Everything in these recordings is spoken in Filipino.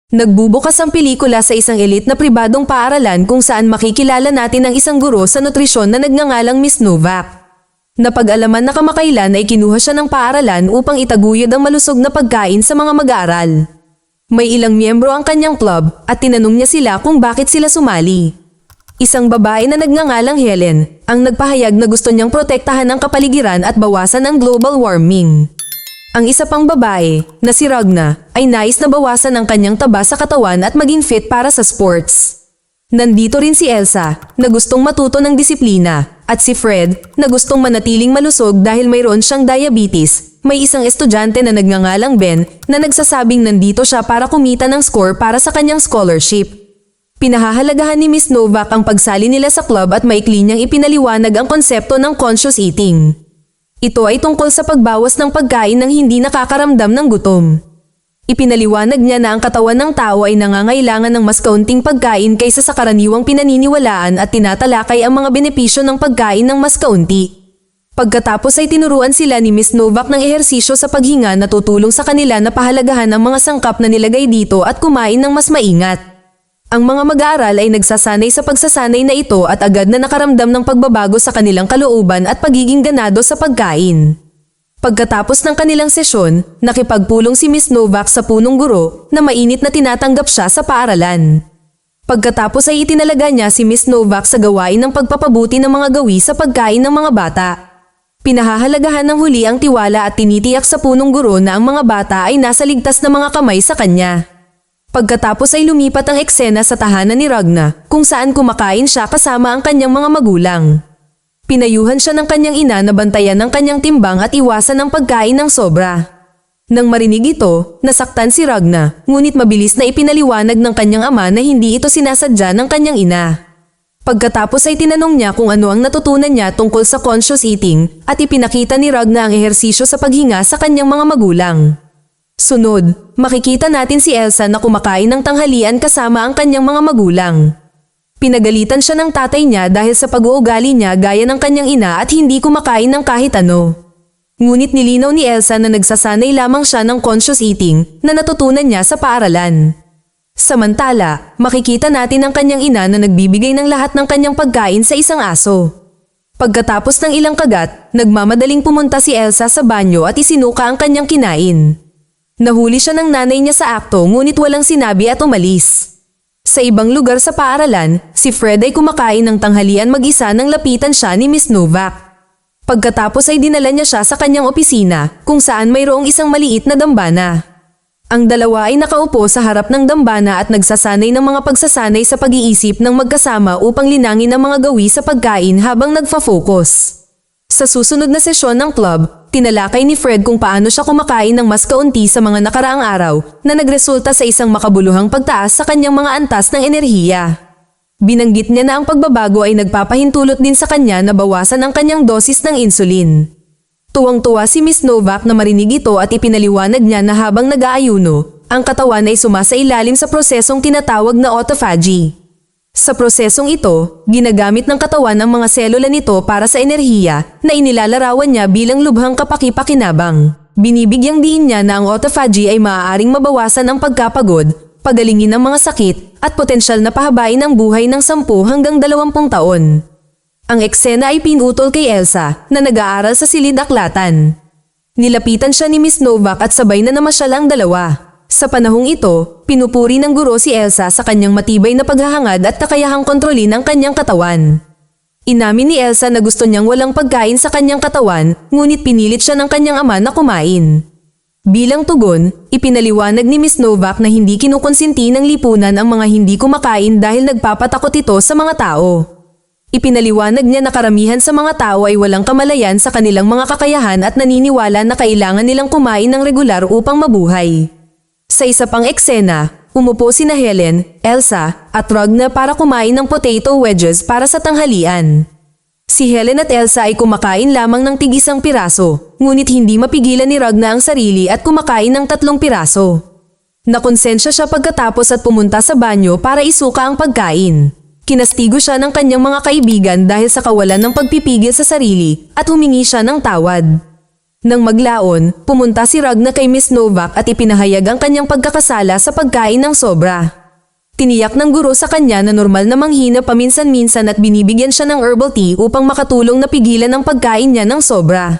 Nagbubukas ang pelikula sa isang elite na pribadong paaralan kung saan makikilala natin ang isang guro sa nutrisyon na nagngangalang Miss Novak. Napag-alaman na kamakailan ay kinuha siya ng paaralan upang itaguyod ang malusog na pagkain sa mga mag-aaral. May ilang miyembro ang kanyang club at tinanong niya sila kung bakit sila sumali. Isang babae na nagngangalang Helen ang nagpahayag na gusto niyang protektahan ang kapaligiran at bawasan ang global warming. Ang isa pang babae, na si Ragna, ay nais na bawasan ang kanyang taba sa katawan at maging fit para sa sports. Nandito rin si Elsa, na gustong matuto ng disiplina, at si Fred, na gustong manatiling malusog dahil mayroon siyang diabetes. May isang estudyante na nagngangalang Ben na nagsasabing nandito siya para kumita ng score para sa kanyang scholarship. Pinahahalagahan ni Miss Novak ang pagsali nila sa club at maikli niyang ipinaliwanag ang konsepto ng conscious eating. Ito ay tungkol sa pagbawas ng pagkain ng hindi nakakaramdam ng gutom. Ipinaliwanag niya na ang katawan ng tao ay nangangailangan ng mas kaunting pagkain kaysa sa karaniwang pinaniniwalaan at tinatalakay ang mga benepisyo ng pagkain ng mas kaunti. Pagkatapos ay tinuruan sila ni Miss Novak ng ehersisyo sa paghinga na tutulong sa kanila na pahalagahan ang mga sangkap na nilagay dito at kumain ng mas maingat. Ang mga mag-aaral ay nagsasanay sa pagsasanay na ito at agad na nakaramdam ng pagbabago sa kanilang kalooban at pagiging ganado sa pagkain. Pagkatapos ng kanilang sesyon, nakipagpulong si Miss Novak sa punong guro na mainit na tinatanggap siya sa paaralan. Pagkatapos ay itinalaga niya si Miss Novak sa gawain ng pagpapabuti ng mga gawi sa pagkain ng mga bata. Pinahahalagahan ng huli ang tiwala at tinitiyak sa punong guro na ang mga bata ay nasa ligtas na mga kamay sa kanya. Pagkatapos ay lumipat ang eksena sa tahanan ni Ragna kung saan kumakain siya kasama ang kanyang mga magulang. Pinayuhan siya ng kanyang ina na bantayan ang kanyang timbang at iwasan ang pagkain ng sobra. Nang marinig ito, nasaktan si Ragna, ngunit mabilis na ipinaliwanag ng kanyang ama na hindi ito sinasadya ng kanyang ina. Pagkatapos ay tinanong niya kung ano ang natutunan niya tungkol sa conscious eating at ipinakita ni Ragna ang ehersisyo sa paghinga sa kanyang mga magulang. Sunod, makikita natin si Elsa na kumakain ng tanghalian kasama ang kanyang mga magulang. Pinagalitan siya ng tatay niya dahil sa pag-uugali niya gaya ng kanyang ina at hindi kumakain ng kahit ano. Ngunit nilinaw ni Elsa na nagsasanay lamang siya ng conscious eating na natutunan niya sa paaralan. Samantala, makikita natin ang kanyang ina na nagbibigay ng lahat ng kanyang pagkain sa isang aso. Pagkatapos ng ilang kagat, nagmamadaling pumunta si Elsa sa banyo at isinuka ang kanyang kinain. Nahuli siya ng nanay niya sa akto ngunit walang sinabi at umalis. Sa ibang lugar sa paaralan, si Fred ay kumakain ng tanghalian mag-isa nang lapitan siya ni Miss Novak. Pagkatapos ay dinala niya siya sa kanyang opisina kung saan mayroong isang maliit na dambana. Ang dalawa ay nakaupo sa harap ng dambana at nagsasanay ng mga pagsasanay sa pag-iisip ng magkasama upang linangin ang mga gawi sa pagkain habang nagfa-focus. Sa susunod na sesyon ng club, tinalakay ni Fred kung paano siya kumakain ng mas kaunti sa mga nakaraang araw na nagresulta sa isang makabuluhang pagtaas sa kanyang mga antas ng enerhiya. Binanggit niya na ang pagbabago ay nagpapahintulot din sa kanya na bawasan ang kanyang dosis ng insulin. Tuwang-tuwa si Miss Novak na marinig ito at ipinaliwanag niya na habang nag-aayuno, ang katawan ay sumasailalim sa prosesong tinatawag na autophagy. Sa prosesong ito, ginagamit ng katawan ang mga selula nito para sa enerhiya na inilalarawan niya bilang lubhang kapaki-pakinabang. Binibigyang diin niya na ang autophagy ay maaaring mabawasan ang pagkapagod, pagalingin ang mga sakit, at potensyal na pahabain ang buhay ng 10 hanggang 20 taon. Ang eksena ay pinutol kay Elsa na nag-aaral sa silid-aklatan. Nilapitan siya ni Miss Novak at sabay na namasyal ang dalawa. Sa panahong ito, pinupuri ng guro si Elsa sa kanyang matibay na paghahangad at kakayahang kontrolin ang kanyang katawan. Inamin ni Elsa na gusto niyang walang pagkain sa kanyang katawan, ngunit pinilit siya ng kanyang ama na kumain. Bilang tugon, ipinaliwanag ni Miss Novak na hindi kinukonsinti ng lipunan ang mga hindi kumakain dahil nagpapatakot ito sa mga tao. Ipinaliwanag niya na karamihan sa mga tao ay walang kamalayan sa kanilang mga kakayahan at naniniwala na kailangan nilang kumain ng regular upang mabuhay. Sa isa pang eksena, umupo sina Helen, Elsa, at Ragna para kumain ng potato wedges para sa tanghalian. Si Helen at Elsa ay kumakain lamang ng tig-isang piraso, ngunit hindi mapigilan ni Ragna ang sarili at kumakain ng 3 piraso. Nakonsensya siya pagkatapos at pumunta sa banyo para isuka ang pagkain. Kinastigo siya ng kanyang mga kaibigan dahil sa kawalan ng pagpipigil sa sarili at humingi siya ng tawad. Nang maglaon, pumunta si Ragna kay Miss Novak at ipinahayag ang kanyang pagkakasala sa pagkain ng sobra. Tiniyak ng guro sa kanya na normal na manghina paminsan-minsan at binibigyan siya ng herbal tea upang makatulong na pigilan ang pagkain niya ng sobra.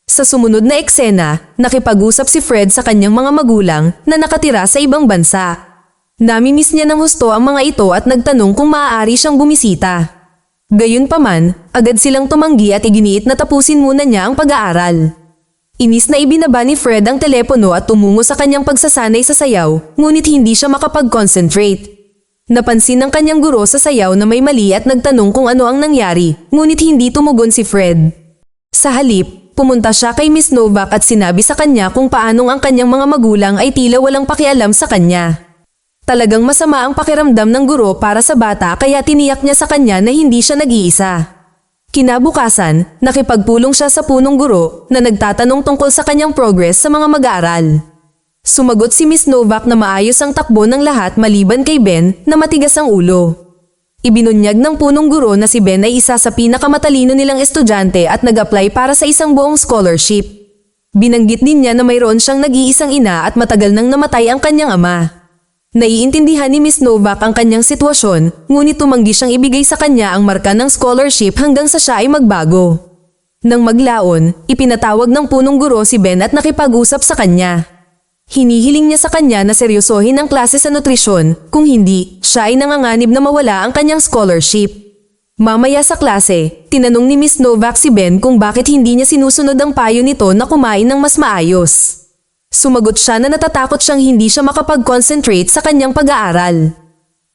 Sa sumunod na eksena, nakipag-usap si Fred sa kanyang mga magulang na nakatira sa ibang bansa. Namimiss niya ng husto ang mga ito at nagtanong kung maaari siyang bumisita. Gayunpaman, agad silang tumanggi at iginiit na tapusin muna niya ang pag-aaral. Inis na ibinaba ni Fred ang telepono at tumungo sa kanyang pagsasanay sa sayaw, ngunit hindi siya makapag-concentrate. Napansin ng kanyang guro sa sayaw na may mali at nagtanong kung ano ang nangyari, ngunit hindi tumugon si Fred. Sa halip, pumunta siya kay Miss Novak at sinabi sa kanya kung paanong ang kanyang mga magulang ay tila walang pakialam sa kanya. Talagang masama ang pakiramdam ng guro para sa bata kaya tiniyak niya sa kanya na hindi siya nag-iisa. Kinabukasan, nakipagpulong siya sa punong guro na nagtatanong tungkol sa kanyang progress sa mga mag-aaral. Sumagot si Miss Novak na maayos ang takbo ng lahat maliban kay Ben na matigas ang ulo. Ibinunyag ng punong guro na si Ben ay isa sa pinakamatalino nilang estudyante at nag-apply para sa isang buong scholarship. Binanggit din niya na mayroon siyang nag-iisang ina at matagal nang namatay ang kanyang ama. Naiintindihan ni Miss Novak ang kanyang sitwasyon, ngunit tumanggi siyang ibigay sa kanya ang marka ng scholarship hanggang sa siya ay magbago. Nang maglaon, ipinatawag ng punong guro si Ben at nakipag-usap sa kanya. Hinihiling niya sa kanya na seryosohin ang klase sa nutrisyon, kung hindi, siya ay nanganganib na mawala ang kanyang scholarship. Mamaya sa klase, tinanong ni Miss Novak si Ben kung bakit hindi niya sinusunod ang payo nito na kumain ng mas maayos. Sumagot siya na natatakot siyang hindi siya makapag-concentrate sa kanyang pag-aaral.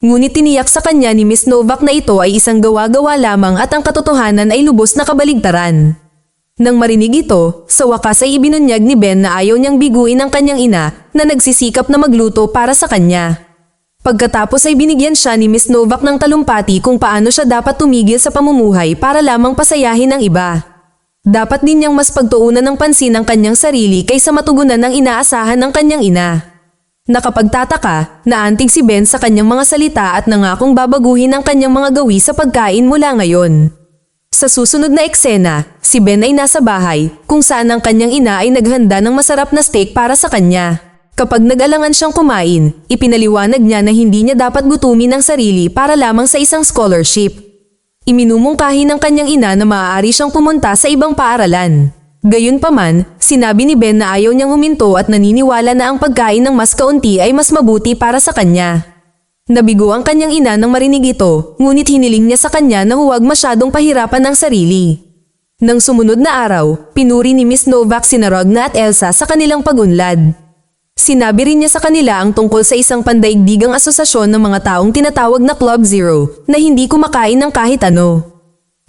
Ngunit tiniyak sa kanya ni Miss Novak na ito ay isang gawa-gawa lamang at ang katotohanan ay lubos na kabaligtaran. Nang marinig ito, sa wakas ay ibinunyag ni Ben na ayaw niyang biguin ang kanyang ina na nagsisikap na magluto para sa kanya. Pagkatapos ay binigyan siya ni Miss Novak ng talumpati kung paano siya dapat tumigil sa pamumuhay para lamang pasayahin ang iba. Dapat din niyang mas pagtuunan ng pansin ang kanyang sarili kaysa matugunan ng inaasahan ng kanyang ina. Nakapagtataka, naantig si Ben sa kanyang mga salita at nangakong babaguhin ang kanyang mga gawi sa pagkain mula ngayon. Sa susunod na eksena, si Ben ay nasa bahay, kung saan ang kanyang ina ay naghanda ng masarap na steak para sa kanya. Kapag nag-alangan siyang kumain, ipinaliwanag niya na hindi niya dapat gutumin ang sarili para lamang sa isang scholarship. Iminumungkahi ng kanyang ina na maaari siyang pumunta sa ibang paaralan. Gayunpaman, sinabi ni Ben na ayaw niyang huminto at naniniwala na ang pagkain ng mas kaunti ay mas mabuti para sa kanya. Nabigo ang kanyang ina nang marinig ito, ngunit hiniling niya sa kanya na huwag masyadong pahirapan ang sarili. Nang sumunod na araw, pinuri ni Miss Novak sina Ragna at Elsa sa kanilang pag-unlad. Sinabi rin niya sa kanila ang tungkol sa isang pandaigdigang asosasyon ng mga taong tinatawag na Club Zero na hindi kumakain ng kahit ano.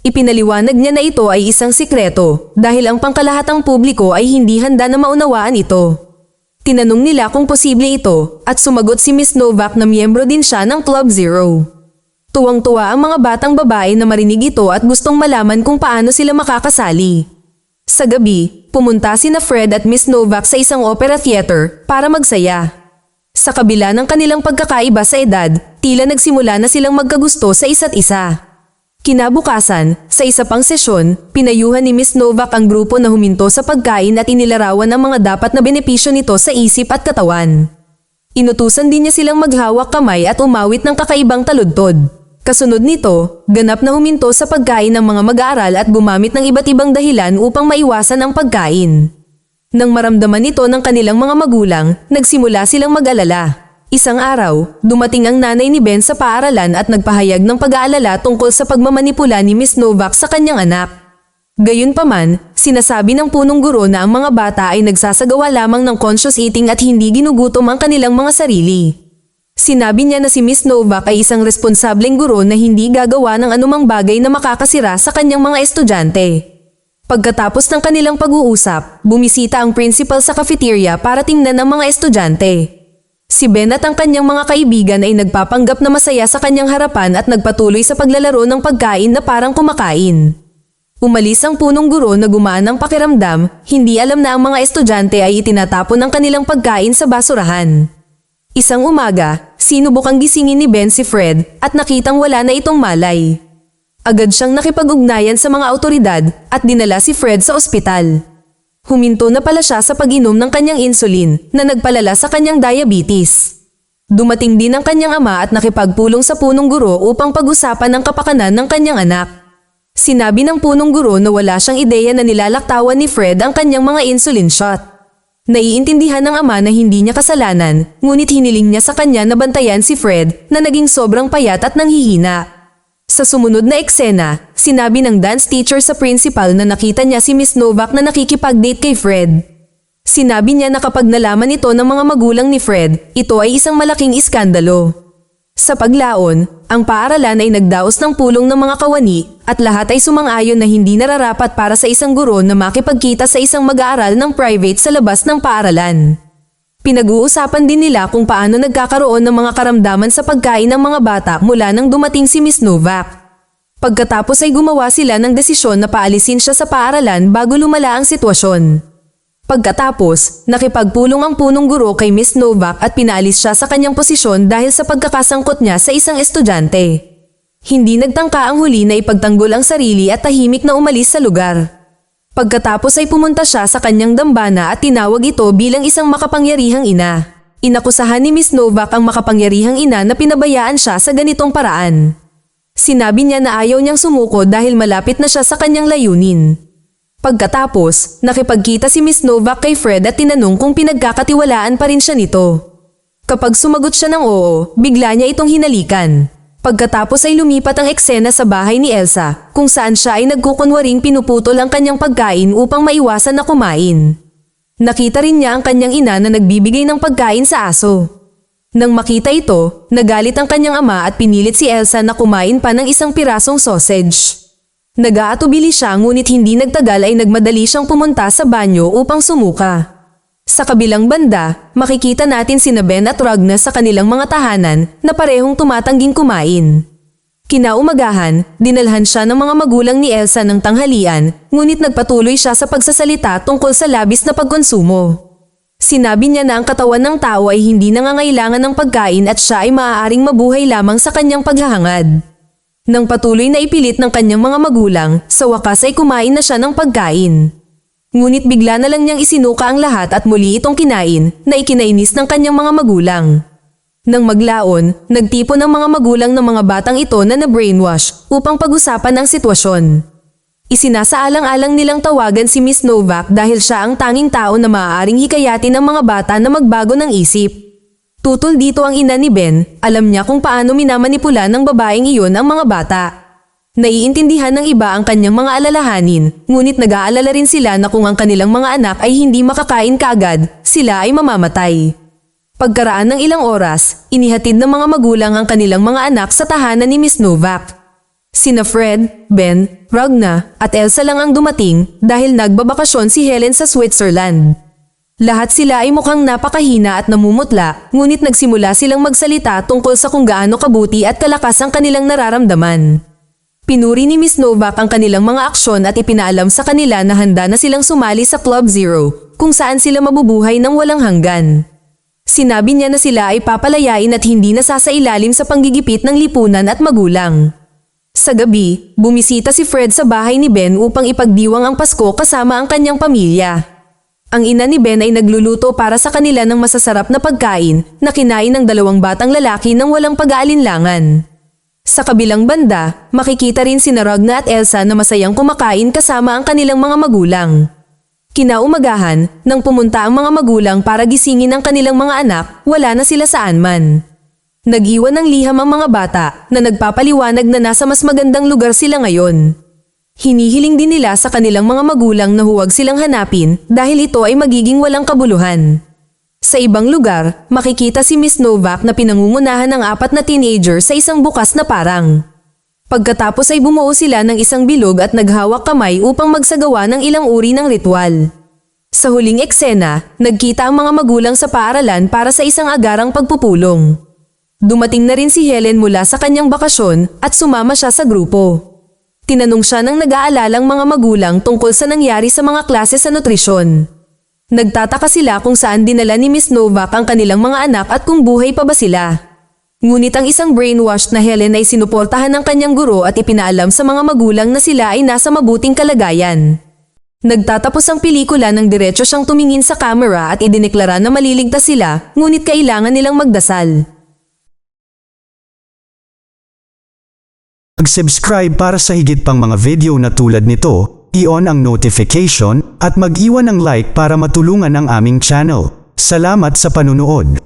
Ipinaliwanag niya na ito ay isang sikreto dahil ang pangkalahatang publiko ay hindi handa na maunawaan ito. Tinanong nila kung posible ito at sumagot si Miss Novak na miyembro din siya ng Club Zero. Tuwang-tuwa ang mga batang babae na marinig ito at gustong malaman kung paano sila makakasali. Sa gabi, pumunta sina Fred at Miss Novak sa isang opera theater para magsaya. Sa kabila ng kanilang pagkakaiba sa edad, tila nagsimula na silang magkagusto sa isa't isa. Kinabukasan, sa isa pang sesyon, pinayuhan ni Miss Novak ang grupo na huminto sa pagkain at inilarawan ang mga dapat na benepisyo nito sa isip at katawan. Inutusan din niya silang maghawak kamay at umawit ng kakaibang taludtod. Kasunod nito, ganap na huminto sa pagkain ng mga mag-aaral at gumamit ng iba't ibang dahilan upang maiwasan ang pagkain. Nang maramdaman ito ng kanilang mga magulang, nagsimula silang mag-alala. Isang araw, dumating ang nanay ni Ben sa paaralan at nagpahayag ng pag-aalala tungkol sa pagmamanipula ni Miss Novak sa kanyang anak. Gayunpaman, sinasabi ng punong guro na ang mga bata ay nagsasagawa lamang ng conscious eating at hindi ginugutom ang kanilang mga sarili. Sinabi niya na si Miss Novak ay isang responsableng guro na hindi gagawa ng anumang bagay na makakasira sa kanyang mga estudyante. Pagkatapos ng kanilang pag-uusap, bumisita ang principal sa cafeteria para tingnan ang mga estudyante. Si Ben at ang kanyang mga kaibigan ay nagpapanggap na masaya sa kanyang harapan at nagpatuloy sa paglalaro ng pagkain na parang kumakain. Umalis ang punong guro na gumaan ang pakiramdam, hindi alam na ang mga estudyante ay itinatapon ng kanilang pagkain sa basurahan. Isang umaga, sinubukang gisingin ni Ben si Fred at nakitang wala na itong malay. Agad siyang nakipag-ugnayan sa mga awtoridad at dinala si Fred sa ospital. Huminto na pala siya sa pag-inom ng kanyang insulin na nagpalala sa kanyang diabetes. Dumating din ang kanyang ama at nakipagpulong sa punong guro upang pag-usapan ang kapakanan ng kanyang anak. Sinabi ng punong guro na wala siyang ideya na nilalaktawan ni Fred ang kanyang mga insulin shot. Naiintindihan ng ama na hindi niya kasalanan, ngunit hiniling niya sa kanya na bantayan si Fred na naging sobrang payat at nanghihina. Sa sumunod na eksena, sinabi ng dance teacher sa principal na nakita niya si Miss Novak na nakikipag-date kay Fred. Sinabi niya na kapag nalaman ito ng mga magulang ni Fred, ito ay isang malaking iskandalo. Sa paglaon, ang paaralan ay nagdaos ng pulong ng mga kawani at lahat ay sumang-ayon na hindi nararapat para sa isang guro na makipagkita sa isang mag-aaral ng private sa labas ng paaralan. Pinag-uusapan din nila kung paano nagkakaroon ng mga karamdaman sa pagkain ng mga bata mula nang dumating si Miss Novak. Pagkatapos ay gumawa sila ng desisyon na paalisin siya sa paaralan bago lumala ang sitwasyon. Pagkatapos, nakipagpulong ang punong guro kay Miss Novak at pinaalis siya sa kanyang posisyon dahil sa pagkakasangkot niya sa isang estudyante. Hindi nagtangka ang huli na ipagtanggol ang sarili at tahimik na umalis sa lugar. Pagkatapos ay pumunta siya sa kanyang dambana at tinawag ito bilang isang makapangyarihang ina. Inakusahan ni Miss Novak ang makapangyarihang ina na pinabayaan siya sa ganitong paraan. Sinabi niya na ayaw niyang sumuko dahil malapit na siya sa kanyang layunin. Pagkatapos, nakipagkita si Miss Novak kay Fred at tinanong kung pinagkakatiwalaan pa rin siya nito. Kapag sumagot siya ng oo, bigla niya itong hinalikan. Pagkatapos ay lumipat ang eksena sa bahay ni Elsa, kung saan siya ay nagkukunwaring pinuputol ang kanyang pagkain upang maiwasan na kumain. Nakita rin niya ang kanyang ina na nagbibigay ng pagkain sa aso. Nang makita ito, nagalit ang kanyang ama at pinilit si Elsa na kumain pa ng isang pirasong sausage. Nag-aatubili siya ngunit hindi nagtagal ay nagmadali siyang pumunta sa banyo upang sumuka. Sa kabilang banda, makikita natin sina Ben at Ragna sa kanilang mga tahanan na parehong tumatangging kumain. Kinaumagahan, dinalhan siya ng mga magulang ni Elsa ng tanghalian, ngunit nagpatuloy siya sa pagsasalita tungkol sa labis na pagkonsumo. Sinabi niya na ang katawan ng tao ay hindi nangangailangan ng pagkain at siya ay maaaring mabuhay lamang sa kanyang paghahangad. Nang patuloy na ipilit ng kanyang mga magulang, sa wakas ay kumain na siya ng pagkain. Ngunit bigla na lang niyang isinuka ang lahat at muli itong kinain na ikinainis ng kanyang mga magulang. Nang maglaon, nagtipon ang mga magulang ng mga batang ito na na-brainwash upang pag-usapan ang sitwasyon. Isinasaalang-alang nilang tawagan si Miss Novak dahil siya ang tanging tao na maaaring hikayatin ang mga bata na magbago ng isip. Tutol dito ang ina ni Ben, alam niya kung paano minamanipula ng babaeng iyon ang mga bata. Naiintindihan ng iba ang kanyang mga alalahanin, ngunit nag-aalala rin sila na kung ang kanilang mga anak ay hindi makakain kaagad, sila ay mamamatay. Pagkaraan ng ilang oras, inihatid ng mga magulang ang kanilang mga anak sa tahanan ni Miss Novak. Sina Fred, Ben, Ragna at Elsa lang ang dumating dahil nagbabakasyon si Helen sa Switzerland. Lahat sila ay mukhang napakahina at namumutla, ngunit nagsimula silang magsalita tungkol sa kung gaano kabuti at kalakas ang kanilang nararamdaman. Pinuri ni Miss Novak ang kanilang mga aksyon at ipinaalam sa kanila na handa na silang sumali sa Club Zero, kung saan sila mabubuhay ng walang hanggan. Sinabi niya na sila ay papalayain at hindi nasasailalim sa panggigipit ng lipunan at magulang. Sa gabi, bumisita si Fred sa bahay ni Ben upang ipagdiwang ang Pasko kasama ang kanyang pamilya. Ang ina ni Ben ay nagluluto para sa kanila ng masasarap na pagkain na kinain ng dalawang batang lalaki ng walang pag-aalinlangan. Sa kabilang banda, makikita rin sina Ragna at Elsa na masayang kumakain kasama ang kanilang mga magulang. Kinaumagahan, nang pumunta ang mga magulang para gisingin ang kanilang mga anak, wala na sila saan man. Nag-iwan ng liham ang mga bata na nagpapaliwanag na nasa mas magandang lugar sila ngayon. Hinihiling din nila sa kanilang mga magulang na huwag silang hanapin dahil ito ay magiging walang kabuluhan. Sa ibang lugar, makikita si Miss Novak na pinangungunahan ng 4 na teenager sa isang bukas na parang. Pagkatapos ay bumuo sila ng isang bilog at naghawak kamay upang magsagawa ng ilang uri ng ritual. Sa huling eksena, nagkita ang mga magulang sa paaralan para sa isang agarang pagpupulong. Dumating na rin si Helen mula sa kanyang bakasyon at sumama siya sa grupo. Tinanong siya ng nag-aalalang mga magulang tungkol sa nangyari sa mga klase sa nutrisyon. Nagtataka sila kung saan dinala ni Miss Novak ang kanilang mga anak at kung buhay pa ba sila. Ngunit ang isang brainwashed na Helen ay sinuportahan ng kanyang guro at ipinaalam sa mga magulang na sila ay nasa mabuting kalagayan. Nagtatapos ang pelikula nang diretso siyang tumingin sa camera at idineklara na maliligtas sila, ngunit kailangan nilang magdasal. Mag-subscribe para sa higit pang mga video na tulad nito, i-on ang notification, at mag-iwan ng like para matulungan ang aming channel. Salamat sa panunood.